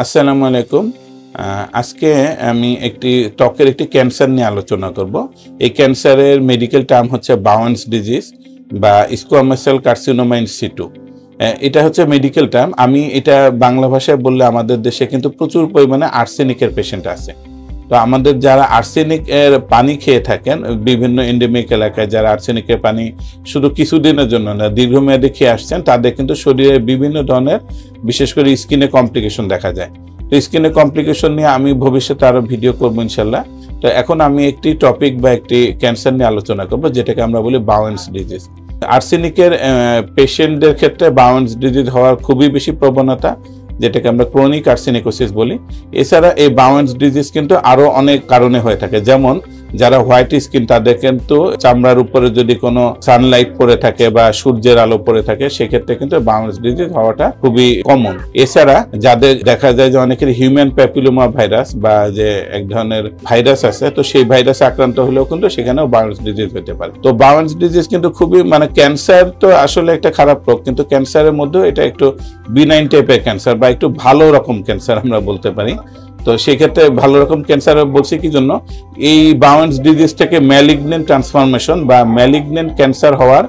আসসালামু আলাইকুম। আজকে আমি ত্বকের একটি ক্যান্সার নিয়ে আলোচনা করব। এই ক্যান্সারের মেডিকেল টার্ম হচ্ছে বাউয়েন্স ডিজিজ বা squamous cell carcinoma in situ. এটা হচ্ছে মেডিকেল টার্ম। আমি এটা বাংলা ভাষায় বললে আমাদের দেশে কিন্তু প্রচুর পরিমাণে আর্সেনিকের পেশেন্ট আছে। তো আমাদের যারা আর্সেনিকের পানি খেয়ে থাকেন, বিভিন্ন এন্ডেমিক এলাকায় যারা আর্সেনিকের পানি শুধু কিছুদিনের জন্য না দীর্ঘমেয়াদী খেয়ে আসছেন, তাদের কিন্তু শরীরে বিভিন্ন ধরনের বিশেষ করে স্কিনে কমপ্লিকেশন দেখা যায়। তো স্কিনে কমপ্লিকেশন নিয়ে আমি ভবিষ্যতে আরো ভিডিও করবো ইনশাল্লাহ। তো এখন আমি একটি টপিক বা একটি ক্যান্সার নিয়ে আলোচনা করবো, যেটাকে আমরা বলি বাউয়েন্স ডিজিজ। আর্সেনিকের পেশেন্টদের ক্ষেত্রে বাউয়েন্স ডিজিজ হওয়ার খুবই বেশি প্রবণতা, যেটাকে আমরা ক্রনিক আর্সেনিকোসিস বলি। এছাড়া এই বাউয়েন্স ডিজিজ কিন্তু আরো অনেক কারণে হয়ে থাকে, যেমন যারা হোয়াইট স্কিন তাদের কিন্তু চামড়ার উপরে যদি কোনো সানলাইট পড়ে থাকে বা সূর্যের আলো পড়ে থাকে, সেক্ষেত্রে কিন্তু বাউয়েন্স ডিজিজ হওয়াটা খুবই কমন। এছাড়া যাদের দেখা যায় যে অনেকের হিউম্যান প্যাপিলোমা ভাইরাস বা যে এক ধরনের ভাইরাস আছে, তো সেই ভাইরাসে আক্রান্ত হলেও কিন্তু সেখানেও বাউয়েন্স ডিজিজ হতে পারে। তো বাউয়েন্স ডিজিজ কিন্তু খুবই ক্যান্সার তো আসলে একটা খারাপ রোগ, কিন্তু ক্যান্সারের মধ্যেও এটা একটু বিনাইন টাইপের ক্যান্সার বা একটু ভালো রকম ক্যান্সার আমরা বলতে পারি। তো সেই ক্ষেত্রে ভালো রকম ক্যান্সার বলছি কি জন্য, এই বাউয়েন্স ডিজিজটাকে ম্যালিগনেন্ট ট্রান্সফরমেশন বা ম্যালিগনেন্ট ক্যান্সার হওয়ার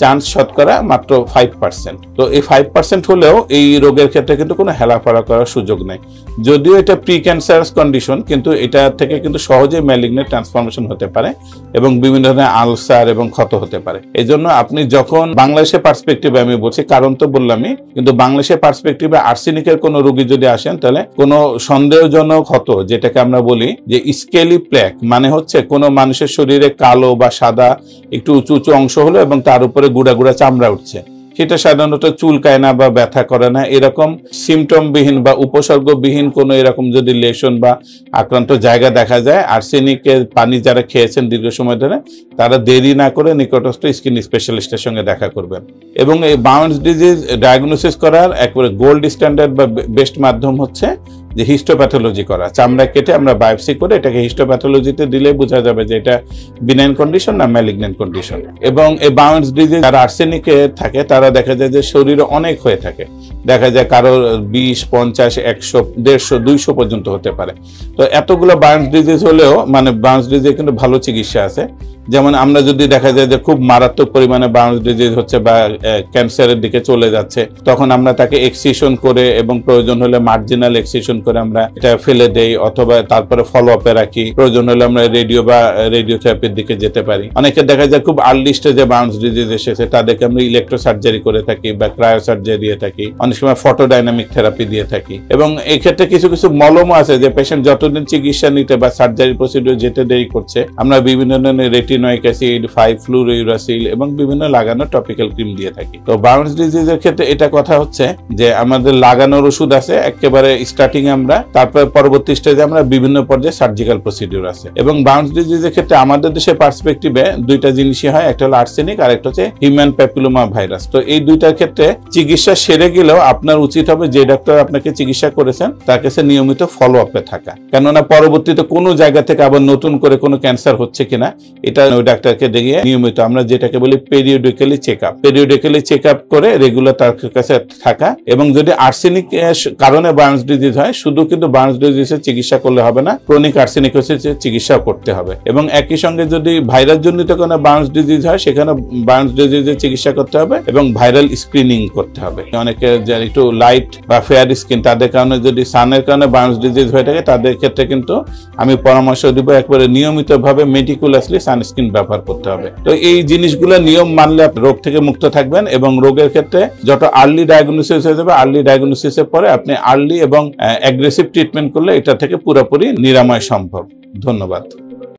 চান্স শতকরা মাত্র 5%। তো এই 5% হলেও এই রোগের ক্ষেত্রে কিন্তু কোনো হেলাফেলা করার সুযোগ নেই। যদিও এটা প্রি ক্যান্সারাস কন্ডিশন, কিন্তু এটা থেকে কিন্তু সহজেই ম্যালিগনেন্ট ট্রান্সফরমেশন হতে পারে এবং বিভিন্ন ধরনের আলসার এবং ক্ষত হতে পারে। এই জন্য আপনি যখন বাংলাদেশের পার্সপেক্টিভে আমি বলছি, কারণ তো বললামই, কিন্তু বাংলাদেশের পার্সপেক্টিভে আর্সেনিকের কোনো রোগী যদি আসেন, তাহলে কোনো সন্দেহজনক ক্ষত, যেটাকে আমরা বলি যে স্কেলি প্ল্যাক, মানে হচ্ছে কোনো মানুষের শরীরে কালো বা সাদা একটু উঁচু উঁচু অংশ হলো এবং তার উপরে গুড়া গুড়া চামড়া উঠছে, সেটা সাধারণত চুলকায় না বা ব্যথা করে না। এরকম সিমটমবিহীন বা উপসর্গবিহীন কোনো এরকম যদি লেশন বা আক্রান্ত জায়গা দেখা যায়, আর্সেনিকের পানি যারা খেয়েছেন দীর্ঘ সময় ধরে, তারা দেরি না করে নিকটস্থ স্কিন স্পেশালিস্টের সঙ্গে দেখা করবেন। এবং এই বাউয়েন্স ডিজিজ ডায়াগনোসিস করার একবারে গোল্ড স্ট্যান্ডার্ড বা বেস্ট মাধ্যম হচ্ছে যে হিস্টোপ্যাথোলজি করা। চামড়া কেটে আমরা বায়োপসি করে এটাকে হিস্টোপ্যাথোলজিতে দিলে বোঝা যাবে যে এটা বিনাইন কন্ডিশন না ম্যালিগনেন্ট কন্ডিশন। এবং এই বাউয়েন্স ডিজিজ যারা আর্সেনিকে থাকে, তারা দেখা যায় যে শরীরে অনেক হয়ে থাকে। দেখা যায় কারো 20, 50, 100, 150, 200 পর্যন্ত হতে পারে। তো এতগুলো বাউয়েন্স ডিজিজ হলেও বাউয়েন্স ডিজিজ কিন্তু ভালো চিকিৎসা আছে। যেমন আমরা যদি দেখা যায় যে খুব মারাত্মক পরিমাণে বাউয়েন্স ডিজিজ হচ্ছে বা ক্যান্সারের দিকে চলে যাচ্ছে, তখন আমরা তাকে এক্সিশন করে এবং প্রয়োজন হলে মার্জিনাল এক্সিশন করে আমরা এটা ফেলে দেই, অথবা তারপরে ফলো আপে রাখি। প্রয়োজন হলে আমরা রেডিও বা রেডিওথেরাপির দিকে যেতে পারি। অনেকে দেখা যায় খুব আর্লি স্টেজে বাউয়েন্স ডিজিজ এসেছে, তাদেরকে আমরা ইলেকট্রো সার্জারি করে থাকি বা ক্রায়ো সার্জারি দিয়ে থাকি, অনেক সময় ফটোডাইনামিক থেরাপি দিয়ে থাকি। এবং এই ক্ষেত্রে কিছু কিছু মলমও আছে যে পেশেন্ট যতদিন চিকিৎসা নিতে বা সার্জারি প্রসিডিউর যেতে দেরি করছে, আমরা বিভিন্ন ধরনের রেটিনোইক অ্যাসিড, 5-ফ্লুরোইউরাসিল এবং বিভিন্ন লাগানো টপিক্যাল ক্রিম দিয়ে থাকি। তো বাউয়েন্স ডিজিজের ক্ষেত্রে এটা কথা হচ্ছে যে আমাদের লাগানোর ওষুধ আছে একেবারে স্টার্টিং আমরা, তারপর পরবর্তী স্টেজে আমরা বিভিন্ন পর্যায়ে সার্জিক্যাল প্রসিডিউর আছে। এবং বাউয়েন্স ডিজিজের ক্ষেত্রে আমাদের দেশের পার্সপেক্টিভে দুইটা জিনিসই হয়, একটা হলো আর্সেনিক আর একটা হচ্ছে হিউম্যান প্যাপিলোমা ভাইরাস। তো এই দুইটার ক্ষেত্রে চিকিৎসা সেরে গেলেও আপনার উচিত হবে যে ডাক্তার আপনাকে চিকিৎসা করেছেন তার কাছে নিয়মিত ফলো আপে থাকা, কেননা পরবর্তীতে কোনো জায়গা থেকে আবার নতুন করে কোনো ক্যান্সার হচ্ছে কিনা এটা ওই ডাক্তারকে দেখিয়ে নিয়মিত আমরা যেটাকে বলি পেরিওডিক্যালি চেক আপ করে রেগুলার তার কাছে থাকা। এবং যদি আর্সেনিক কারণে বাউয়েন্স ডিজিজ হয়, শুধু কিন্তু বাউয়েন্স ডিজিজের চিকিৎসা করলে হবে না, ক্রনিক আর্সেনিকোসিসের চিকিৎসা করতে হবে। এবং একই সঙ্গে যদি ভাইরাস জনিত কোনো বাউয়েন্স ডিজিজ হয়, সেখানে বাউয়েন্স ডিজিজের চিকিৎসা করতে হবে এবং ভাইরাল স্ক্রিনিং করতে হবে। অনেকে যারা একটু লাইট বা ফেয়ার স্কিন, তাদের কারণে যদি সানের কারণে বাউয়েন্স ডিজিজ হয়ে থাকে, তাদের ক্ষেত্রে কিন্তু আমি পরামর্শ দিব একবারে নিয়মিতভাবে মেটিকুলাসলি সানস্ক্রিন ব্যবহার করতে হবে। তো এই জিনিসগুলো নিয়ম মানলে রোগ থেকে মুক্ত থাকবেন এবং রোগের ক্ষেত্রে যত আর্লি ডায়াগনোসিস হয়ে যাবে, আর্লি ডায়াগনোসিসের পরে আপনি আর্লি এবং অ্যাগ্রেসিভ ট্রিটমেন্ট করলে এটা থেকে পুরোপুরি নিরাময় সম্ভব। ধন্যবাদ।